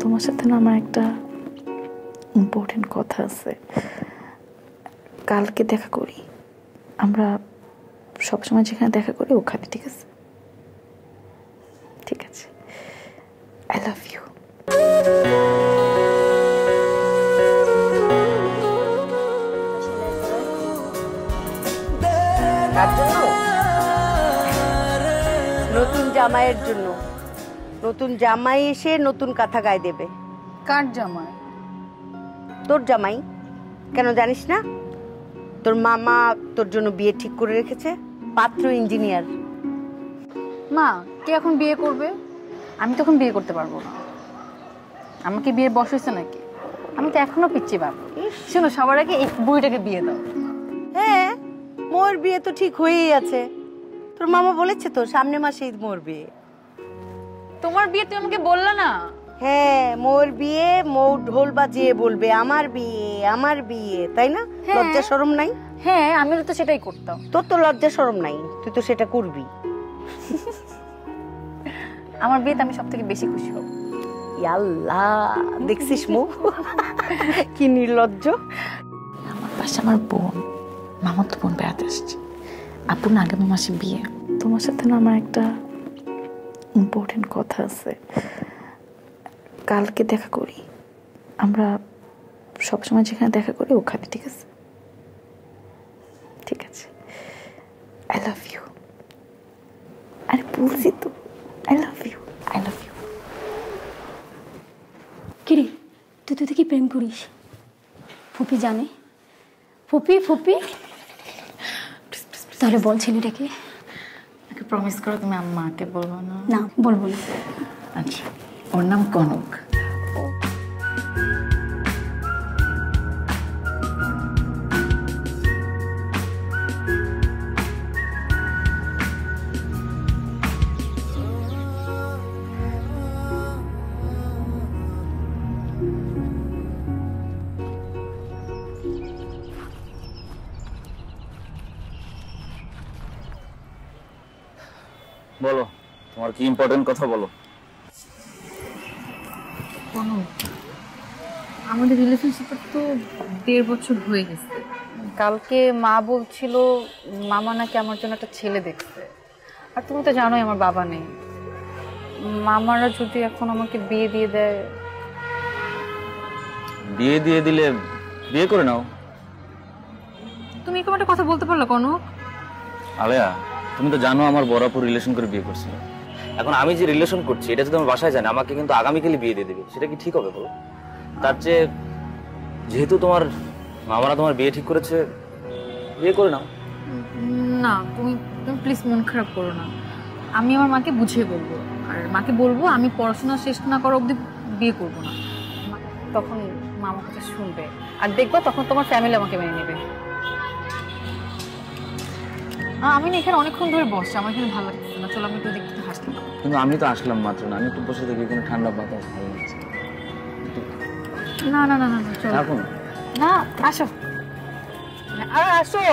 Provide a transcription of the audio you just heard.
তোমার সাথে না আমার একটা ইম্পর্টেন্ট কথা আছে। কালকে দেখা করি, আমরা সবসময় যেখানে দেখা করি ওখানে, ঠিক আছে? ঠিক আছে, আই লাভ ইউ। কার জন্য? নতুন জামাইয়ের জন্য। নতুন জামাই এসে নতুন কথা গায়ে দেবে। কার জামাই? তোর জামাই। কেন জানিস না? তোর মামা তোর জন্য বিয়ে ঠিক করে রেখেছে, পাত্র ইঞ্জিনিয়ার। মা, কে এখন বিয়ে করবে? আমি তখন বিয়ে করতে পারবো না। আমাকে বিয়ের বয়স হয়েছে নাকি? আমি তো এখনো পিচ্ছি বাপ। শোনো, সবার আগে এই বুড়িটাকে বিয়ে দাও। হ্যাঁ, মোর বিয়ে তো ঠিক হয়েই আছে। তোর মামা বলেছে তো সামনে মাসেই মোর বিয়ে। তোমার বিয়ে তুমি আমাকে বললা না? হ্যাঁ, মোর বিয়ে, মৌ ঢোল বাজিয়ে বলবে আমার বিয়ে আমার বিয়ে, তাই না? লজ্জা শরম নাই? হ্যাঁ, আমি তো সেটাই করতাম। তোর তো লজ্জা শরম নাই, তুই তো সেটা করবি। আমার বিয়েতে আমি সব থেকে বেশি খুশি হব। আল্লাহ, দেখছিস মো কি নির্লজ্জ। আমার পাশে আমার বোন, মামাতো বোন বেড়াতে আসছে। আপুর না আগামী মাসে বিয়ে। তোমার সাথে না আমার একটা ইম্পর্টেন্ট কথা আছে। কালকে দেখা করি, আমরা সবসময় যেখানে দেখা করি ওখানে, ঠিক আছে? ঠিক আছে, আই লাভ ইউ। আরে বলছি তো, I love you, I love you. কিরে, তুই তো দেখি প্রেম করিস। ফুপি জানে? ফুপি ফুপি তাহলে বল ছেলেটাকে। প্রমিস করো তুমি আম্মাকে বলবো না? না, বলবো না। আচ্ছা, ওর নাম কনক। বলো, তোমার কি ইম্পর্টেন্ট কথা বলো। আমাদের রিলেশনশিপের তো 1.5 বছর হয়ে গেছে। কালকে মা বলছিল মামা নাকি আমার জন্য একটা ছেলে দেখছে। আর তুমি তো জানোই আমার বাবা নেই। মামারা যদি এখন আমাকে বিয়ে দিয়ে দেয়। বিয়ে দিয়ে দিলে বিয়ে করে নাও। তুমি এরকম একটা কথা বলতে পারলো কনক? আলেয়া, তুমি তো জানো আমার বরাবর রিলেশন করে বিয়ে করছিল। এখন আমি যে রিলেশন করছি এটা যদি আমার বাসায় জানে, আমাকে কিন্তু আগামীকালই বিয়ে দিয়ে দেবে। সেটা কি ঠিক হবে বলো? তার চেয়ে যেহেতু তোমার মামারা তোমার বিয়ে ঠিক করেছে, বিয়ে করে নাও। না, তুমি প্লিজ মন খারাপ করো না। আমি আমার মাকে বুঝিয়ে বলবো। আর মাকে বলবো আমি পড়াশোনা শেষ না করা অবধি বিয়ে করবো না। তখন মামা কথা শুনবে। আর দেখবো তখন তোমার ফ্যামিলি আমাকে মেনে নেবে। আমি না এখানে অনেকক্ষণ ধরে বসছি, আমার এখানে ভালো লাগছে না। চলো আমি একটু দেখতে হাসলাম। কিন্তু আমি তো আসলাম মাত্র না, আমি একটু বসে দেখি এখানে ঠান্ডা বাতাস ভালো লাগছে। না না না না, চলো থাকুন। না, আসো। আসো।